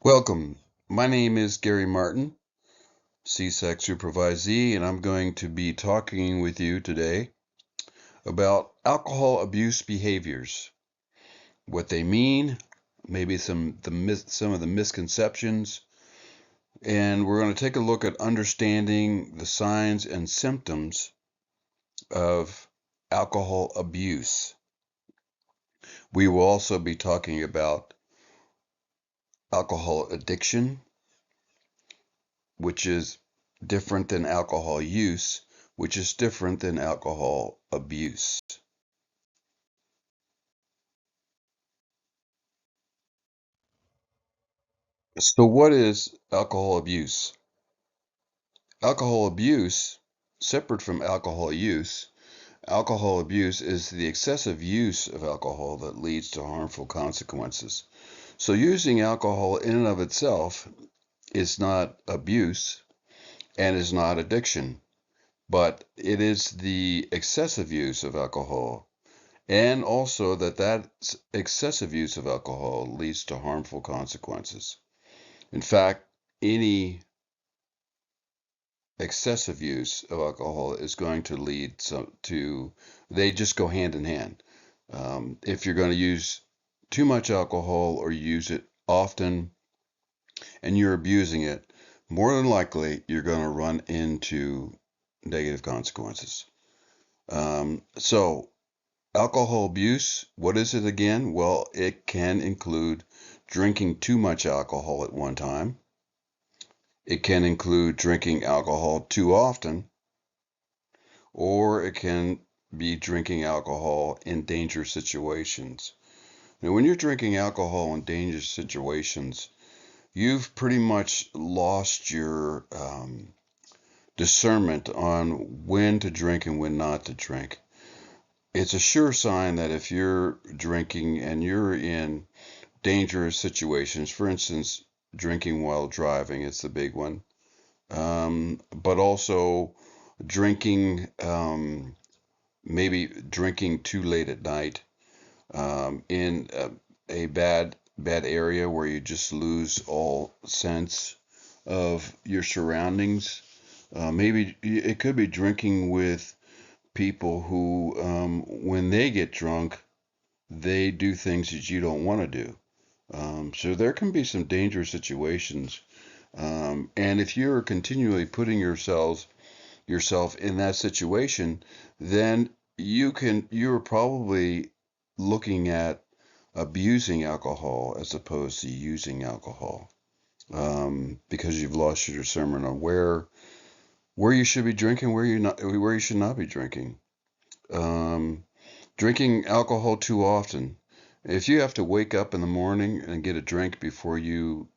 Welcome. My name is Gary Martin, CSEC Supervisee, and I'm going to be talking with you today about alcohol abuse behaviors, what they mean, maybe some of the misconceptions, and we're going to take a look at understanding the signs and symptoms of alcohol abuse. We will also be talking about alcohol addiction, which is different than alcohol use, which is different than alcohol abuse. So, what is alcohol abuse? Alcohol abuse, separate from alcohol abuse is the excessive use of alcohol that leads to harmful consequences. So, using alcohol in and of itself is not abuse and is not addiction, but it is the excessive use of alcohol, and also that excessive use of alcohol leads to harmful consequences. In fact, any excessive use of alcohol is going to lead to, they just go hand in hand. If you're going to use too much alcohol or use it often and you're abusing it, more than likely you're going to run into negative consequences. So alcohol abuse, what is it again? Well, it can include drinking too much alcohol at one time. It can include drinking alcohol too often, or it can be drinking alcohol in dangerous situations. Now, when you're drinking alcohol in dangerous situations, you've pretty much lost your discernment on when to drink and when not to drink. It's a sure sign that if you're drinking and you're in dangerous situations, for instance, drinking while driving, it's the big one, but also drinking, maybe drinking too late at night, in a bad area where you just lose all sense of your surroundings. Maybe it could be drinking with people who, when they get drunk, they do things that you don't want to do. So there can be some dangerous situations. And if you're continually putting yourself in that situation, then you're probably looking at abusing alcohol as opposed to using alcohol, because you've lost your discernment on where you should be drinking, where you should not be drinking. Um, Drinking alcohol too often. If you have to wake up in the morning and get a drink before you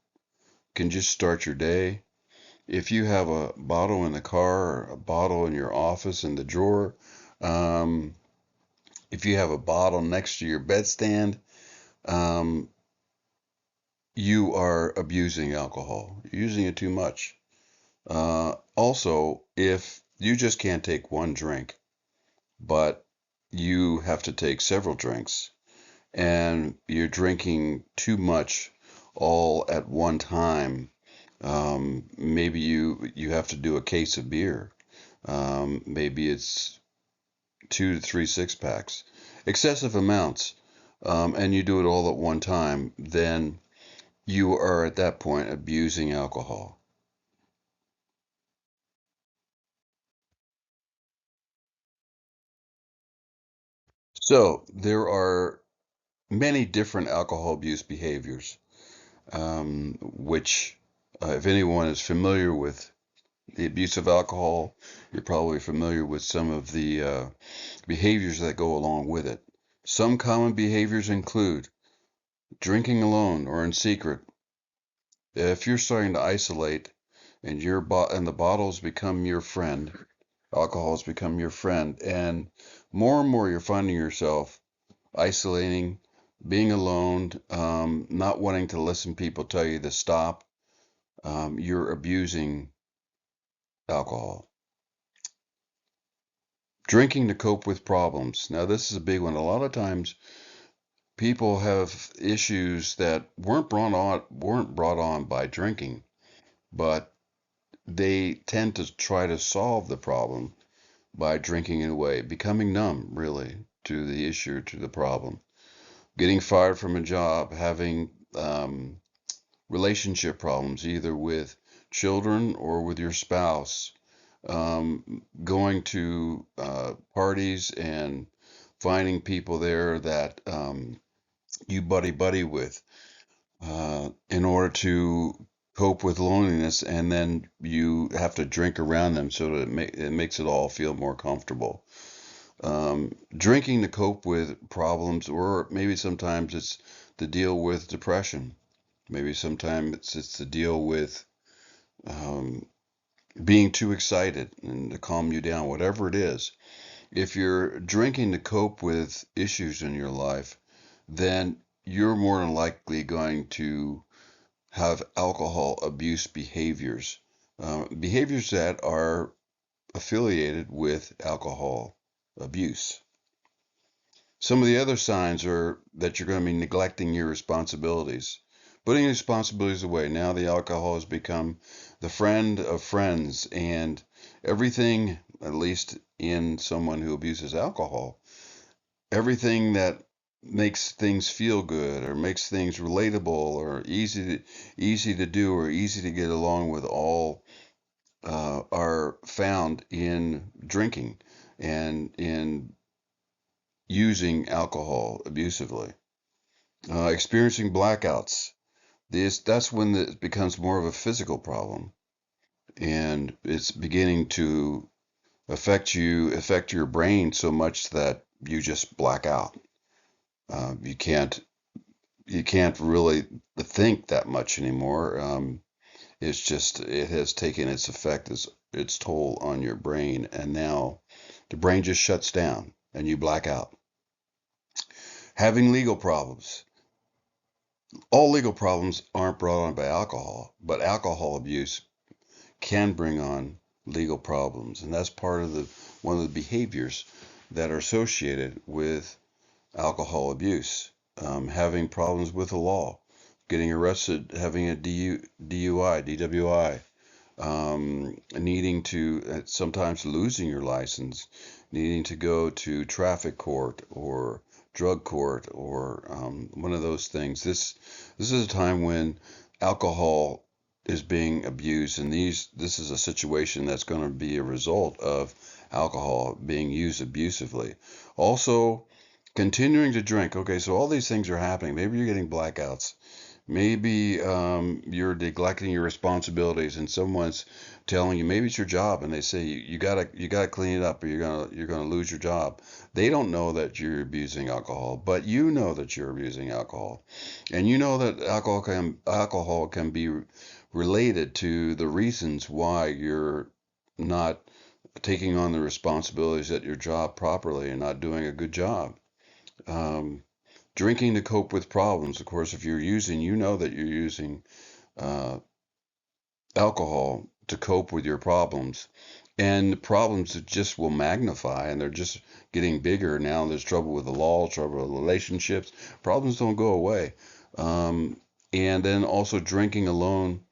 can just start your day, if you have a bottle in the car or a bottle in your office in the drawer, um, if you have a bottle next to your bedstand, um, you are abusing alcohol, you're using it too much. Also, if you just can't take one drink, but you have to take several drinks, and you're drinking too much all at one time, maybe you have to do a case of beer. Maybe it's 2 to 3 6 packs, excessive amounts, and you do it all at one time, then you are at that point abusing alcohol. So there are many different alcohol abuse behaviors, which, if anyone is familiar with the abuse of alcohol, you're probably familiar with some of the behaviors that go along with it. Some common behaviors include drinking alone or in secret. If you're starting to isolate and and the bottles become your friend, alcohol has become your friend, and more you're finding yourself isolating, being alone, not wanting to listen people tell you to stop, you're abusing alcohol. Drinking to cope with problems. Now, this is a big one. A lot of times people have issues that weren't brought on by drinking, but they tend to try to solve the problem by drinking it away, becoming numb, really, to the issue, to the problem, getting fired from a job, having relationship problems, either with children or with your spouse, going to parties and finding people there that you buddy with in order to cope with loneliness, and then you have to drink around them so that it makes it all feel more comfortable. Drinking to cope with problems, or maybe sometimes it's to deal with depression. Maybe sometimes it's to deal with um, being too excited and to calm you down, whatever it is. If you're drinking to cope with issues in your life, then you're more than likely going to have alcohol abuse behaviors, behaviors that are affiliated with alcohol abuse. Some of the other signs are that you're going to be neglecting your responsibilities, putting responsibilities away. Now the alcohol has become the friend of friends, and everything, at least in someone who abuses alcohol, everything that makes things feel good or makes things relatable or easy to do or easy to get along with all are found in drinking and in using alcohol abusively. Experiencing blackouts. That's when it becomes more of a physical problem, and it's beginning to affect your brain so much that you just black out. Uh, you can't you can't really think that much anymore. It has taken its toll on your brain, and now the brain just shuts down and you black out. Having legal problems. All legal problems aren't brought on by alcohol, but alcohol abuse can bring on legal problems, and that's part of the one of the behaviors that are associated with alcohol abuse. Having problems with the law, getting arrested, having a DUI, DWI, needing to sometimes losing your license, needing to go to traffic court or drug court or one of those things. This is a time when alcohol is being abused, and this is a situation that's going to be a result of alcohol being used abusively. Also, continuing to drink. Okay, so all these things are happening. Maybe you're getting blackouts. Maybe you're neglecting your responsibilities, and someone's telling you, maybe it's your job, and they say you gotta clean it up, or you're gonna lose your job. They don't know that you're abusing alcohol, but you know that you're abusing alcohol, and you know that alcohol can be related to the reasons why you're not taking on the responsibilities at your job properly and not doing a good job. Um, Drinking to cope with problems. Of course, if you know that you're using uh, alcohol to cope with your problems, and the problems that just will magnify, and they're just getting bigger now. There's trouble with the law, trouble with relationships. Problems don't go away. Um, and then also drinking alone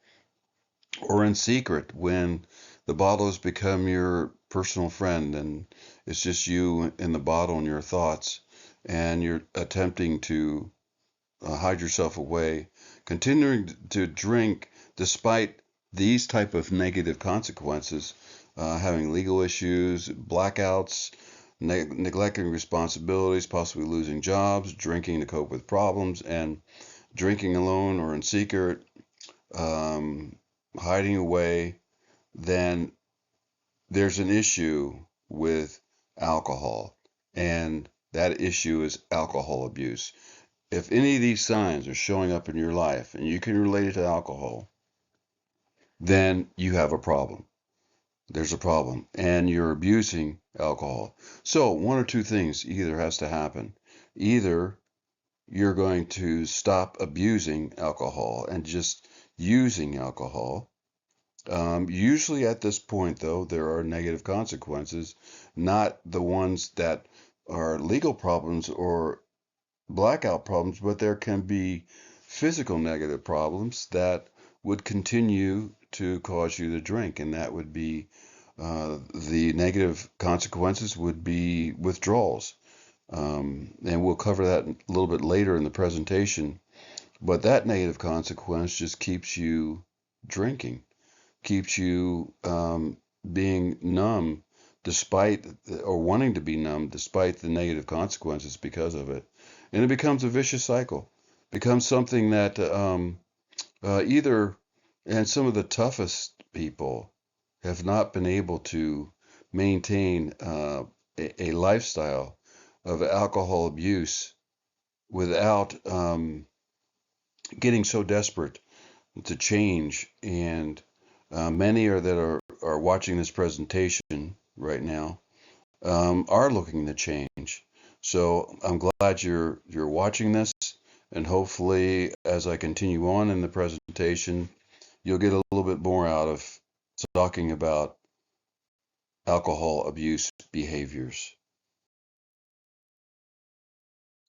or in secret when the bottle has become your personal friend, and it's just you and the bottle and your thoughts, and you're attempting to hide yourself away, continuing to drink despite these type of negative consequences, having legal issues, blackouts, neglecting responsibilities, possibly losing jobs, drinking to cope with problems, and drinking alone or in secret, um, hiding away, then there's an issue with alcohol, and that issue is alcohol abuse. If any of these signs are showing up in your life and you can relate it to alcohol, then you have a problem. There's a problem, and you're abusing alcohol. So, one or two things either has to happen. Either you're going to stop abusing alcohol and just using alcohol. Usually at this point, though, there are negative consequences, not the ones that are legal problems or blackout problems, but there can be physical negative problems that would continue to cause you to drink, and that would be the negative consequences would be withdrawals. And we'll cover that a little bit later in the presentation. But that negative consequence just keeps you drinking, keeps you being numb despite, or wanting to be numb despite the negative consequences because of it. And it becomes a vicious cycle, becomes something that either, and some of the toughest people have not been able to maintain a lifestyle of alcohol abuse without getting so desperate to change. And many are that are watching this presentation right now are looking to change. So I'm glad you're watching this, and hopefully, as I continue on in the presentation, you'll get a little bit more out of talking about alcohol abuse behaviors.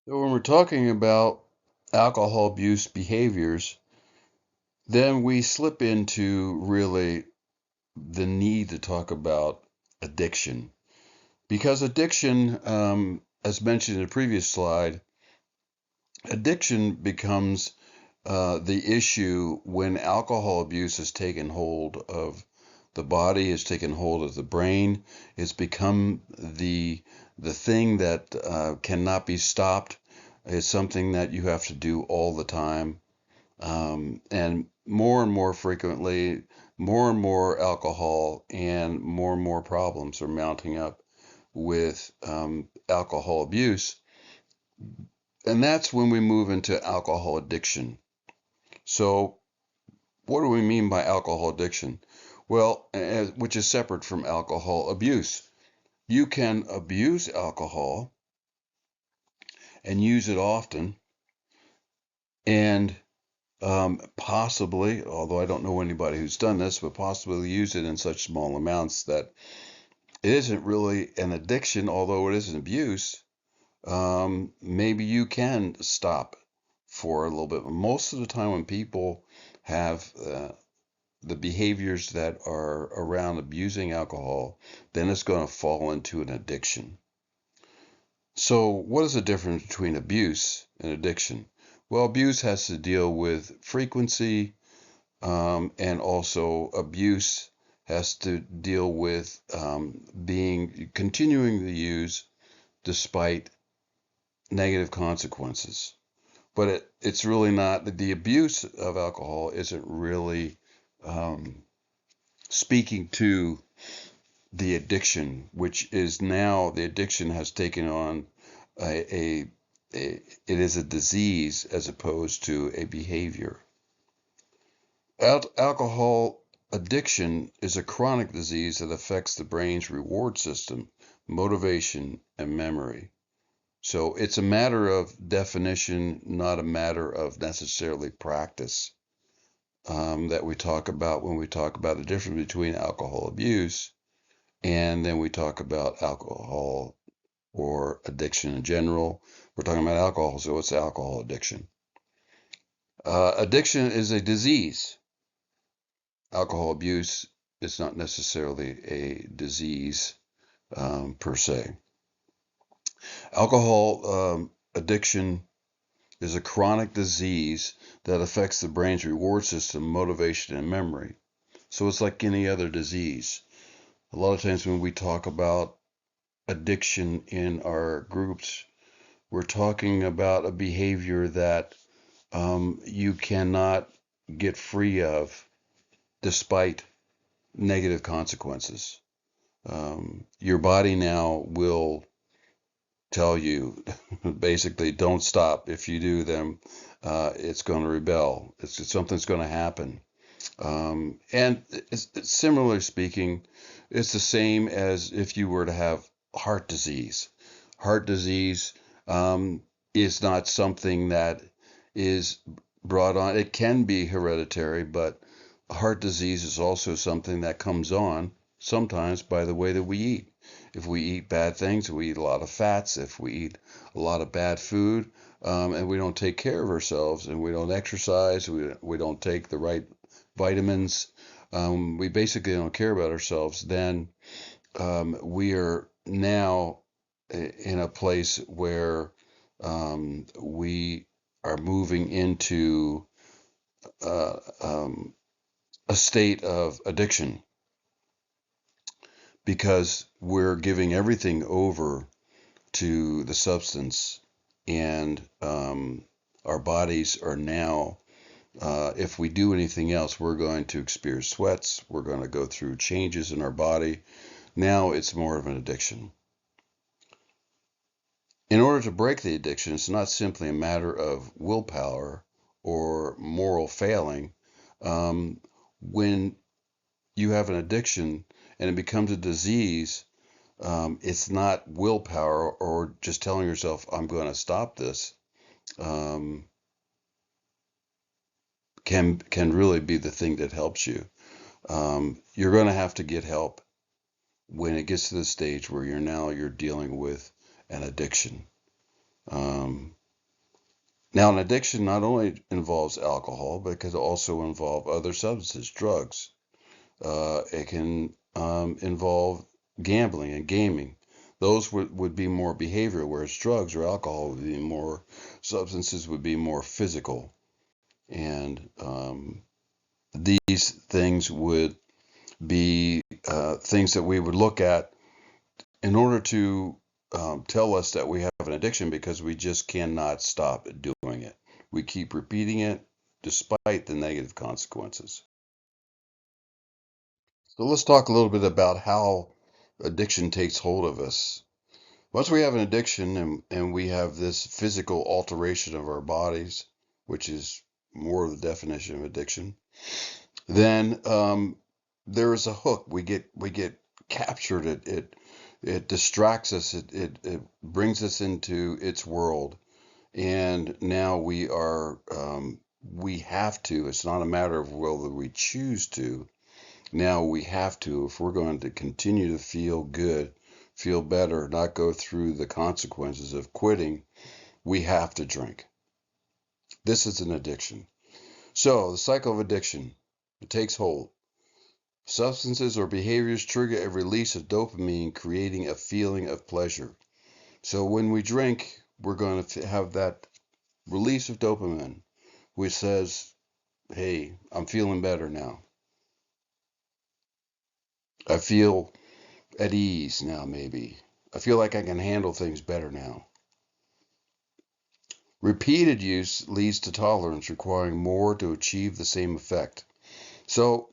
So when we're talking about alcohol abuse behaviors, then we slip into really the need to talk about addiction. Because addiction, as mentioned in the previous slide, addiction becomes the issue when alcohol abuse has taken hold of the body, has taken hold of the brain. It's become the thing that cannot be stopped. It's something that you have to do all the time. And more frequently, more and more alcohol and more problems are mounting up with alcohol abuse. And that's when we move into alcohol addiction. So, what do we mean by alcohol addiction? Well, which is separate from alcohol abuse. You can abuse alcohol and use it often, and possibly, although I don't know anybody who's done this, but possibly use it in such small amounts that it isn't really an addiction, although it is an abuse. Maybe you can stop for a little bit. Most of the time, when people have the behaviors that are around abusing alcohol, then it's going to fall into an addiction. So, what is the difference between abuse and addiction? Well, abuse has to deal with frequency, and also abuse has to deal with continuing to use despite negative consequences. But it's really not, the abuse of alcohol isn't really speaking to the addiction, which is now the addiction has taken on it is a disease as opposed to a behavior. Alcohol addiction is a chronic disease that affects the brain's reward system, motivation, and memory. So it's a matter of definition, not a matter of necessarily practice, that we talk about when we talk about the difference between alcohol abuse and then we talk about alcohol or addiction in general. We're talking about alcohol, so it's alcohol addiction. Addiction is a disease. Alcohol abuse is not necessarily a disease per se. Alcohol addiction is a chronic disease that affects the brain's reward system, motivation, and memory. So it's like any other disease. A lot of times when we talk about addiction in our groups, we're talking about a behavior that you cannot get free of despite negative consequences. Your body now will tell you basically don't stop. If you do, then it's going to rebel. Something's going to happen. And similarly speaking, it's the same as if you were to have heart disease. Heart disease is not something that is brought on. It can be hereditary, but heart disease is also something that comes on sometimes by the way that we eat. If we eat bad things, we eat a lot of fats. If we eat a lot of bad food, and we don't take care of ourselves, and we don't exercise, we don't take the right vitamins, we basically don't care about ourselves, then we are now in a place where we are moving into uh, um, a state of addiction because we're giving everything over to the substance, and our bodies are now, if we do anything else, we're going to experience sweats, we're going to go through changes in our body. Now it's more of an addiction. In order to break the addiction, it's not simply a matter of willpower or moral failing. When you have an addiction and it becomes a disease, it's not willpower or just telling yourself, I'm going to stop this, um, can really be the thing that helps you. You're going to have to get help when it gets to the stage where you're dealing with an addiction. Um, Now, an addiction not only involves alcohol, but it could also involve other substances, drugs. It can involve gambling and gaming. Those would be more behavioral, whereas drugs or alcohol would be more, substances would be more physical. And these things would be things that we would look at in order to tell us that we have an addiction because we just cannot stop doing it. We keep repeating it despite the negative consequences. So let's talk a little bit about how addiction takes hold of us. Once we have an addiction and we have this physical alteration of our bodies, which is more of the definition of addiction, then there is a hook. We get captured. It distracts us. It brings us into its world, and now we have to. It's not a matter of whether we choose to. Now we have to, if we're going to continue to feel good, feel better, not go through the consequences of quitting, we have to drink. This is an addiction. So the cycle of addiction, it takes hold. Substances or behaviors trigger a release of dopamine, creating a feeling of pleasure. So when we drink, we're going to have that release of dopamine, which says, hey, I'm feeling better now. I feel at ease now, maybe. I feel like I can handle things better now. Repeated use leads to tolerance, requiring more to achieve the same effect. So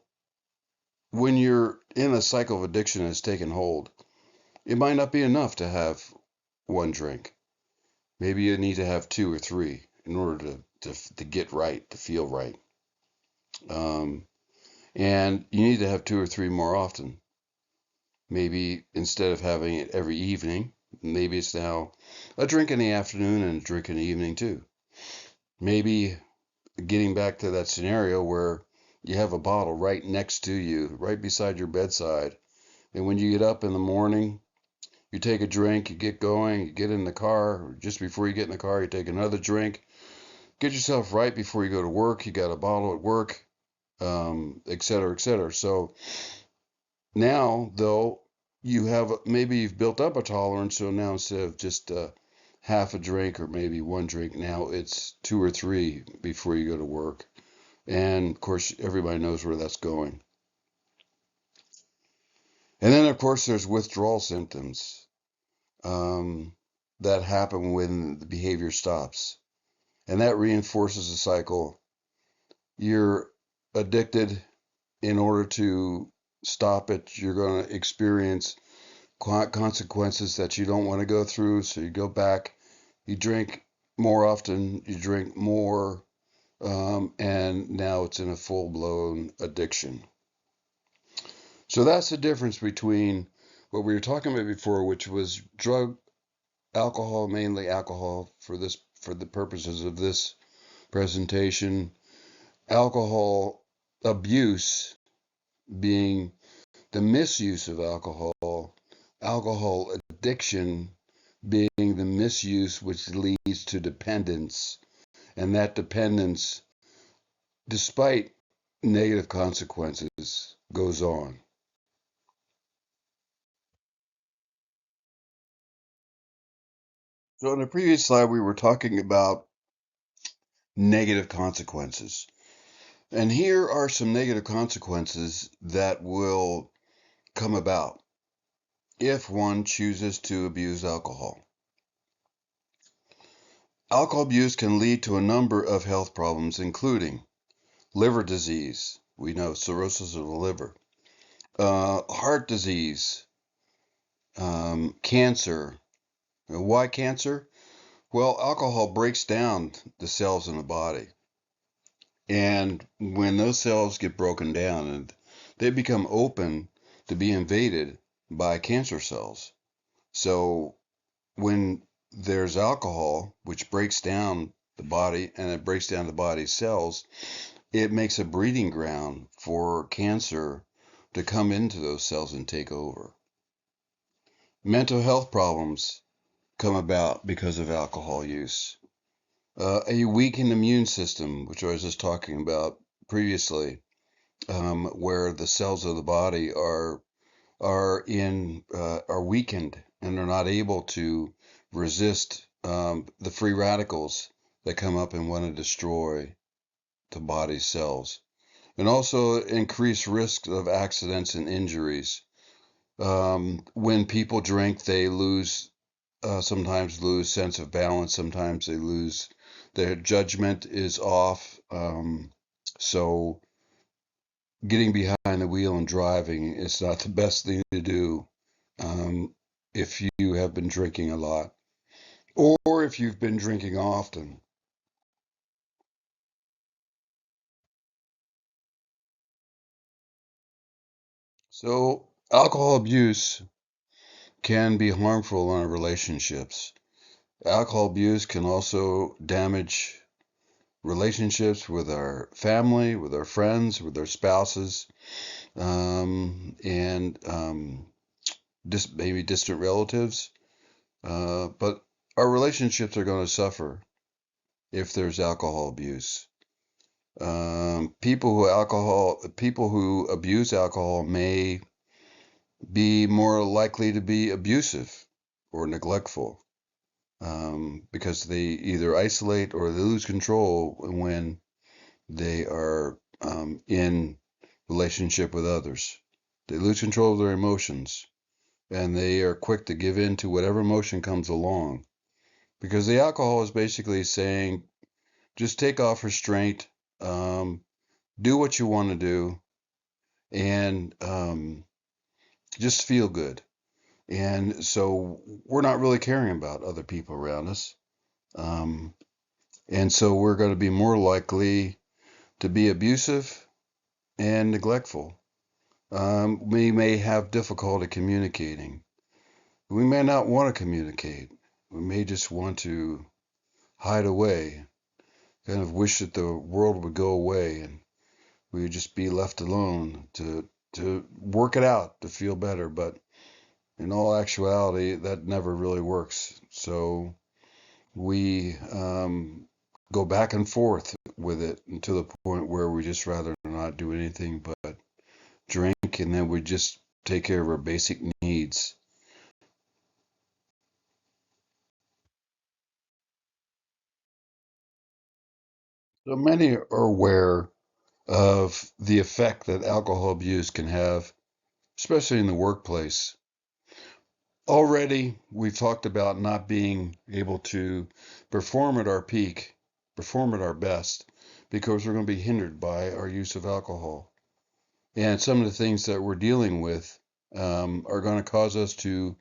when you're in a cycle of addiction that's taken hold, it might not be enough to have one drink. Maybe you need to have two or three in order to get right, to feel right. Um, and you need to have two or three more often. Maybe instead of having it every evening, maybe it's now a drink in the afternoon and a drink in the evening too. Maybe getting back to that scenario where you have a bottle right next to you, right beside your bedside. And when you get up in the morning, you take a drink, you get going, you get in the car. Just before you get in the car, you take another drink. Get yourself right before you go to work. You got a bottle at work, et cetera, et cetera. So now, though, maybe you've built up a tolerance. So now instead of just half a drink or maybe one drink, now it's two or three before you go to work. And of course, everybody knows where that's going. And then, of course, there's withdrawal symptoms um, that happen when the behavior stops. And that reinforces the cycle. You're addicted. In order to stop it, you're going to experience consequences that you don't want to go through. So you go back, you drink more often, you drink more, and now it's in a full blown addiction. So that's the difference between what we were talking about before, which was drug, alcohol, mainly alcohol for the purposes of this presentation, alcohol abuse being the misuse of alcohol, alcohol addiction being the misuse, which leads to dependence, and that dependence, despite negative consequences, goes on. So in the previous slide, we were talking about negative consequences. And here are some negative consequences that will come about if one chooses to abuse alcohol. Alcohol abuse can lead to a number of health problems, including liver disease. We know cirrhosis of the liver, heart disease, cancer. Why cancer? Well, alcohol breaks down the cells in the body. And when those cells get broken down, and they become open to be invaded by cancer cells. So when there's alcohol, which breaks down the body and it breaks down the body's cells, it makes a breeding ground for cancer to come into those cells and take over. Mental health problems come about because of alcohol use. A weakened immune system, which I was just talking about previously, where the cells of the body are weakened and are not able to resist the free radicals that come up and want to destroy the body's cells, and also increased risk of accidents and injuries. When people drink, they sometimes lose sense of balance. Sometimes they lose their judgment is off. So getting behind the wheel and driving is not the best thing to do if you have been drinking a lot or if you've been drinking often. So alcohol abuse can be harmful in our relationships. Alcohol abuse can also damage relationships with our family, with our friends, with our spouses, and maybe distant relatives. But our relationships are going to suffer if there's alcohol abuse. People who abuse alcohol may be more likely to be abusive or neglectful, because they either isolate or they lose control when they are in relationship with others. They lose control of their emotions and they are quick to give in to whatever emotion comes along, because the alcohol is basically saying, just take off restraint, do what you want to do, and just feel good. And so we're not really caring about other people around us. And so we're going to be more likely to be abusive and neglectful. We may have difficulty communicating. We may not want to communicate. We may just want to hide away, kind of wish that the world would go away and we would just be left alone to work it out, to feel better. But in all actuality, that never really works. So we go back and forth with it to the point where we just rather not do anything but drink, and then we just take care of our basic needs. So many are aware of the effect that alcohol abuse can have, especially in the workplace. Already, we've talked about not being able to perform at our peak, perform at our best, because we're going to be hindered by our use of alcohol. And some of the things that we're dealing with are going to cause us to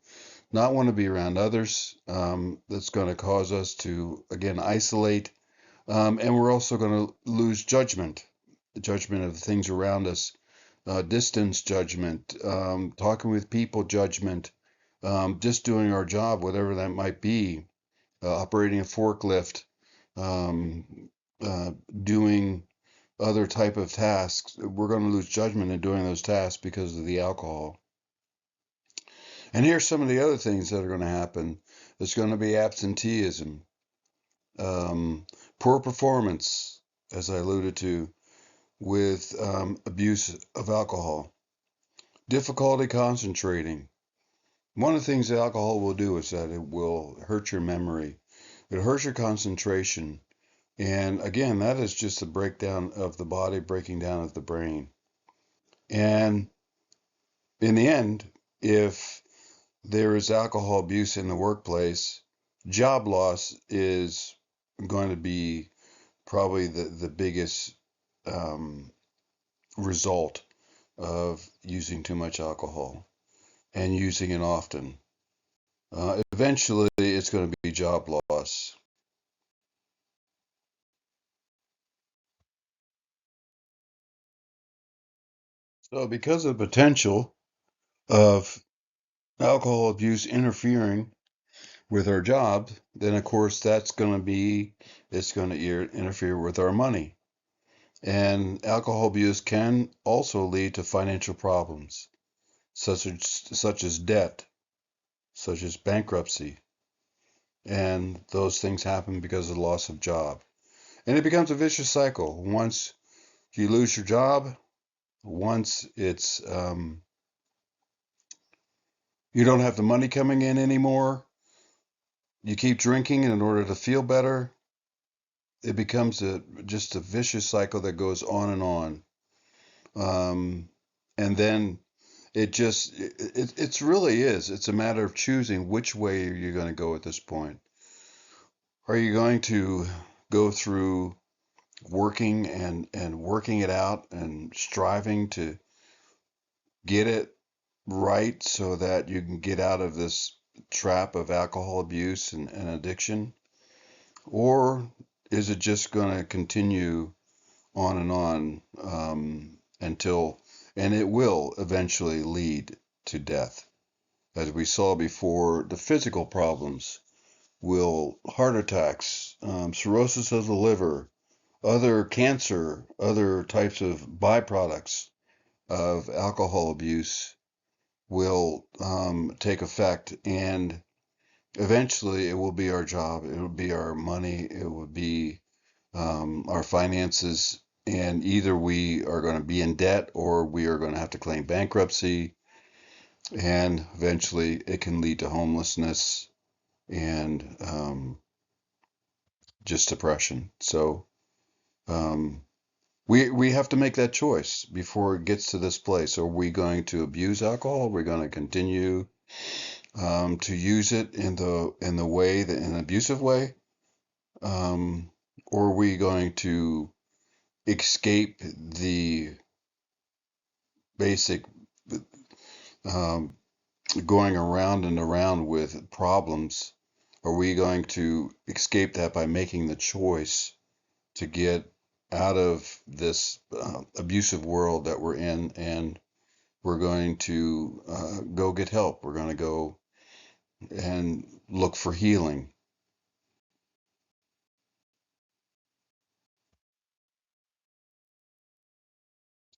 not want to be around others. That's going to cause us to, again, isolate. And we're also going to lose judgment, the judgment of the things around us, distance judgment, talking with people judgment, just doing our job, whatever that might be, operating a forklift, um, doing other type of tasks. We're going to lose judgment in doing those tasks because of the alcohol. And here's some of the other things that are going to happen. There's going to be absenteeism, um, poor performance, as I alluded to, with abuse of alcohol, difficulty concentrating. One of the things that alcohol will do is that it will hurt your memory, it hurts your concentration. And again, that is just a breakdown of the body, breaking down of the brain. And in the end, if there is alcohol abuse in the workplace, job loss is going to be probably the biggest um, result of using too much alcohol and using it often. Eventually, it's going to be job loss. So, because of the potential of alcohol abuse interfering with our job, then of course that's going to be it's going to interfere with our money. And alcohol abuse can also lead to financial problems, such as debt, such as bankruptcy, and those things happen because of the loss of job. And it becomes a vicious cycle. Once you lose your job, once it's you don't have the money coming in anymore, you keep drinking in order to feel better. It becomes just a vicious cycle that goes on and on. Um, and then it's really is. It's a matter of choosing which way you're going to go at this point. Are you going to go through working and working it out and striving to get it right so that you can get out of this trap of alcohol abuse and addiction? Or is it just going to continue on and on until, and it will eventually lead to death? As we saw before, the physical problems will, heart attacks, cirrhosis of the liver, other cancer, other types of byproducts of alcohol abuse will take effect, and eventually it will be our job, it will be our money, it will be our finances, and either we are going to be in debt or we are going to have to claim bankruptcy, and eventually it can lead to homelessness and just depression. So um, we have to make that choice before it gets to this place. Are we going to abuse alcohol? Are we going to continue to use it in the way that in an abusive way, or are we going to escape the basic um, going around and around with problems? Are we going to escape that by making the choice to get out of this abusive world that we're in, and we're going to go get help? We're going to go and look for healing.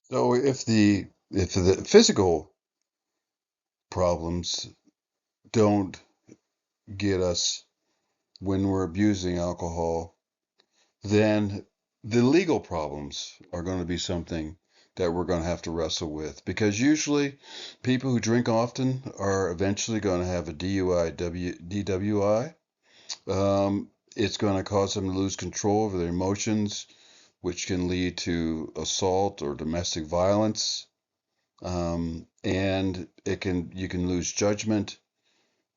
So if the physical problems don't get us when we're abusing alcohol, then the legal problems are going to be something that we're going to have to wrestle with, because usually people who drink often are eventually going to have a DUI, DWI. It's going to cause them to lose control over their emotions, which can lead to assault or domestic violence. And you can lose judgment,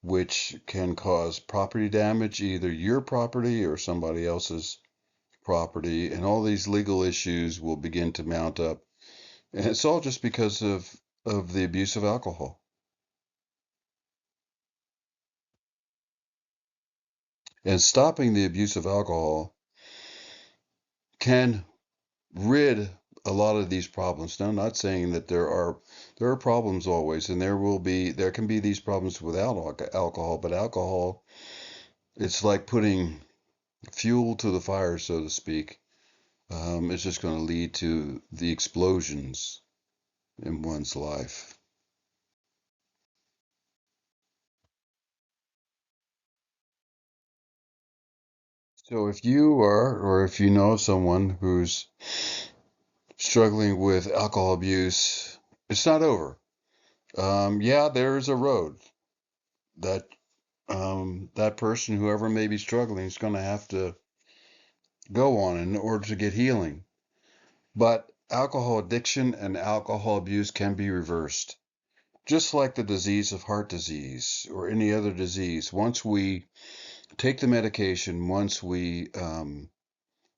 which can cause property damage, either your property or somebody else's property, and all these legal issues will begin to mount up. And it's all just because of the abuse of alcohol. And stopping the abuse of alcohol can rid a lot of these problems. Now, I'm not saying that there are problems always, and there can be these problems without alcohol, but alcohol, it's like putting fuel to the fire, so to speak. It's just going to lead to the explosions in one's life. So if you are, or if you know someone who's struggling with alcohol abuse, it's not over. Yeah, there is a road that that person, whoever may be struggling, is going to have to go on in order to get healing. But alcohol addiction and alcohol abuse can be reversed. Just like the disease of heart disease or any other disease, once we take the medication, once we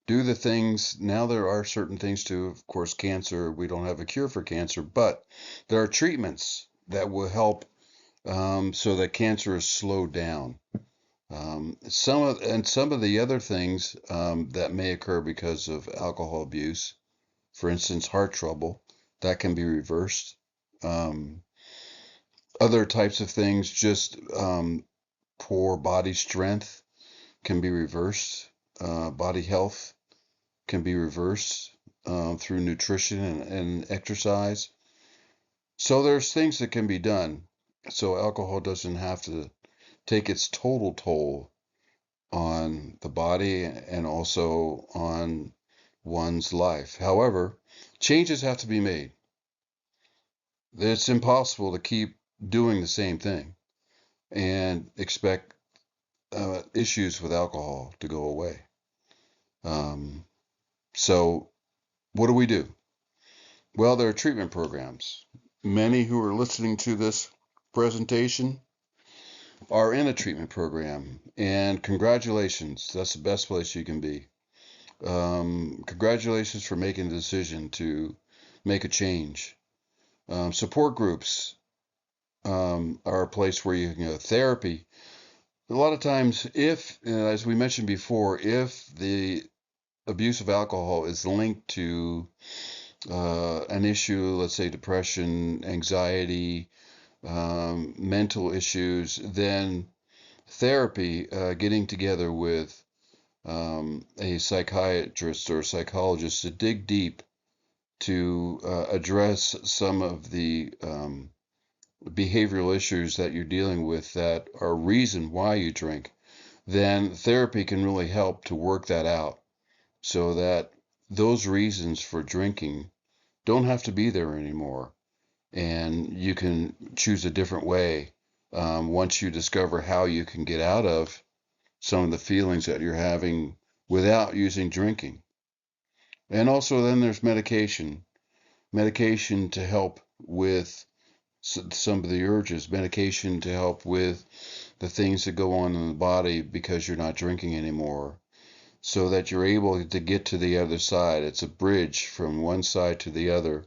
do the things, now there are certain things to, of course, cancer. We don't have a cure for cancer, but there are treatments that will help so that cancer is slowed down. Some of the other things that may occur because of alcohol abuse, for instance, heart trouble, that can be reversed. Um, Other types of things, just poor body strength can be reversed. Body health can be reversed through nutrition and exercise. So there's things that can be done. So alcohol doesn't have to take its total toll on the body and also on one's life. However, changes have to be made. It's impossible to keep doing the same thing and expect issues with alcohol to go away. Um, so, what do we do? Well, there are treatment programs. Many who are listening to this presentation are in a treatment program, and congratulations. That's the best place you can be. Congratulations for making the decision to make a change. Support groups are a place where you can go. Therapy. A lot of times, if, as we mentioned before, if the abuse of alcohol is linked to an issue, let's say depression, anxiety, mental issues, then therapy, getting together with a psychiatrist or psychologist to dig deep to address some of the behavioral issues that you're dealing with that are reason why you drink, then therapy can really help to work that out so that those reasons for drinking don't have to be there anymore. And you can choose a different way once you discover how you can get out of some of the feelings that you're having without using drinking. And also, then there's medication to help with some of the urges, medication to help with the things that go on in the body because you're not drinking anymore, so that you're able to get to the other side. It's a bridge from one side to the other.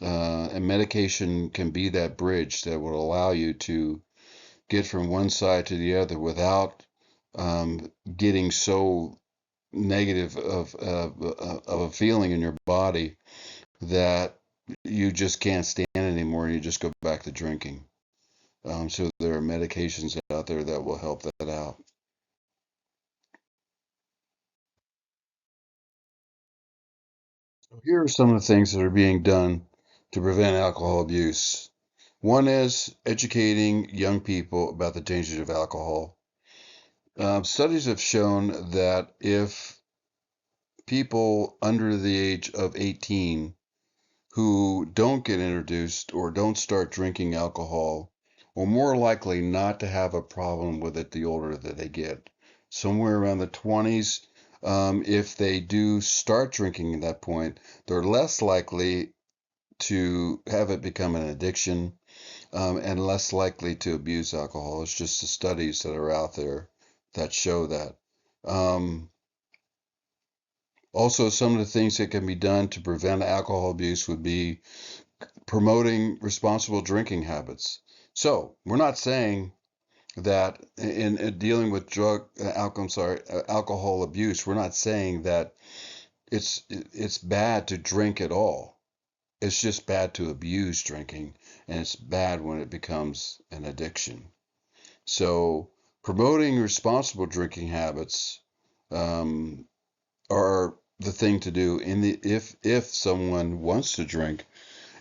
And medication can be that bridge that will allow you to get from one side to the other without getting so negative of a feeling in your body that you just can't stand anymore and you just go back to drinking. So there are medications out there that will help that out. So here are some of the things that are being done to prevent alcohol abuse. One is educating young people about the dangers of alcohol. Studies have shown that if people under the age of 18 who don't get introduced or don't start drinking alcohol are more likely not to have a problem with it the older that they get. Somewhere around the 20s, if they do start drinking at that point, they're less likely to have it become an addiction and less likely to abuse alcohol. It's just the studies that are out there that show that. Um, Also, some of the things that can be done to prevent alcohol abuse would be promoting responsible drinking habits. So, we're not saying that in dealing with alcohol abuse, we're not saying that it's bad to drink at all. It's just bad to abuse drinking, and it's bad when it becomes an addiction. So, promoting responsible drinking habits um, are the thing to do in the if someone wants to drink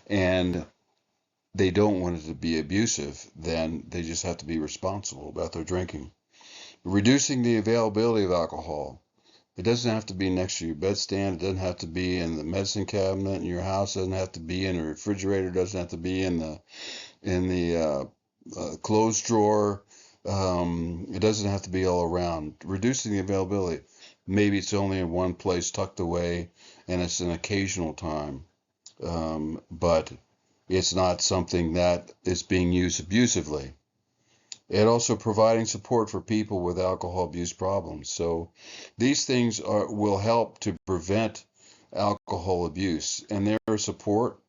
and they don't want it to be abusive, then they just have to be responsible about their drinking. Reducing the availability of alcohol. It doesn't have to be next to your bedstand. It doesn't have to be in the medicine cabinet in your house. It doesn't have to be in a refrigerator. It doesn't have to be in the clothes drawer. It doesn't have to be all around. Reducing the availability. Maybe it's only in one place tucked away and it's an occasional time. But it's not something that is being used abusively. And also providing support for people with alcohol abuse problems. So these things will help to prevent alcohol abuse, and there is support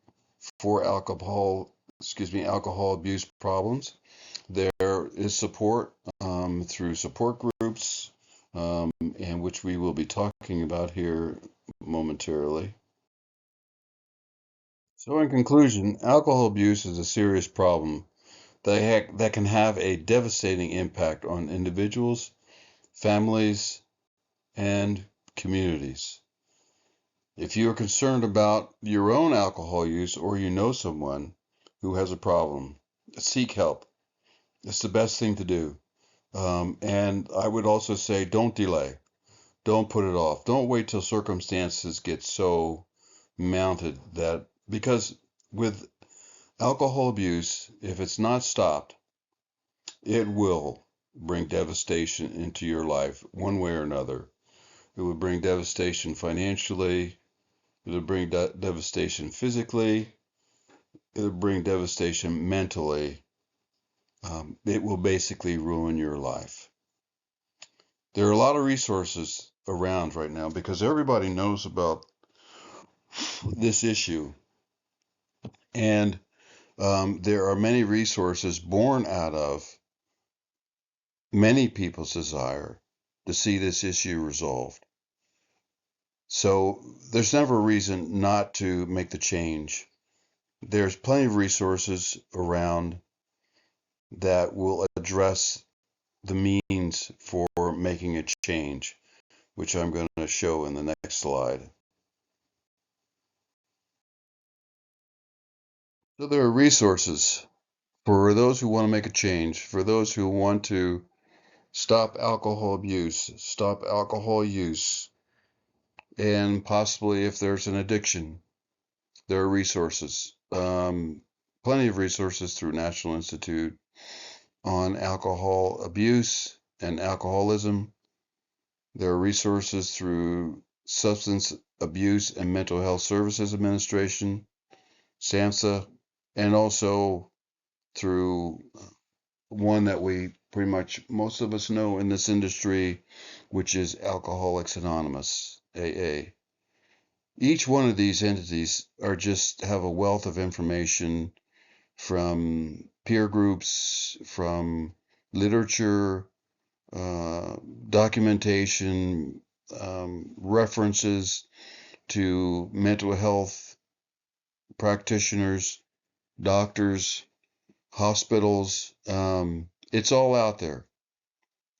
for alcohol abuse problems. There is support through support groups, and which we will be talking about here momentarily. So in conclusion, alcohol abuse is a serious problem that can have a devastating impact on individuals, families, and communities. If you are concerned about your own alcohol use or you know someone who has a problem, seek help. It's the best thing to do. And I would also say don't delay. Don't put it off. Don't wait till circumstances get so mounted that, because with alcohol abuse, if it's not stopped, it will bring devastation into your life one way or another. It would bring devastation financially. It would bring devastation physically. It would bring devastation mentally. It will basically ruin your life. There are a lot of resources around right now because everybody knows about this issue. And there are many resources born out of many people's desire to see this issue resolved. So there's never a reason not to make the change. There's plenty of resources around that will address the means for making a change, which I'm going to show in the next slide. So there are resources for those who want to make a change, for those who want to stop alcohol abuse, stop alcohol use, and possibly if there's an addiction, there are resources. Plenty of resources through National Institute on alcohol abuse and alcoholism. There are resources through Substance Abuse and Mental Health Services Administration, SAMHSA, and also through one that we pretty much most of us know in this industry, which is Alcoholics Anonymous, AA. Each one of these entities are just have a wealth of information from peer groups, from literature, documentation, references to mental health practitioners, doctors, hospitals. It's all out there.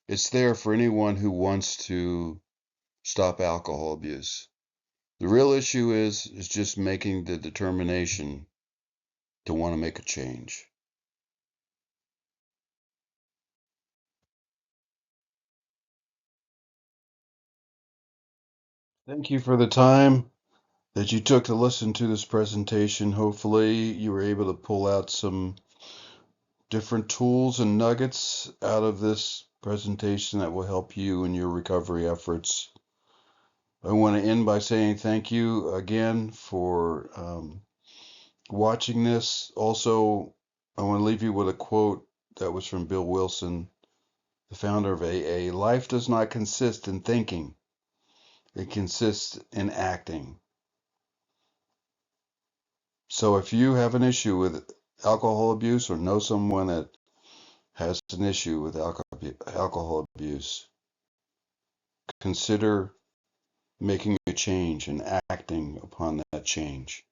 It's there for anyone who wants to stop alcohol abuse. The real issue is just making the determination to want to make a change. Thank you for the time that you took to listen to this presentation. Hopefully, you were able to pull out some different tools and nuggets out of this presentation that will help you in your recovery efforts. I want to end by saying thank you again for watching this. Also, I want to leave you with a quote that was from Bill Wilson, the founder of AA. Life does not consist in thinking, it consists in acting. So if you have an issue with alcohol abuse or know someone that has an issue with alcohol abuse, consider making a change and acting upon that change.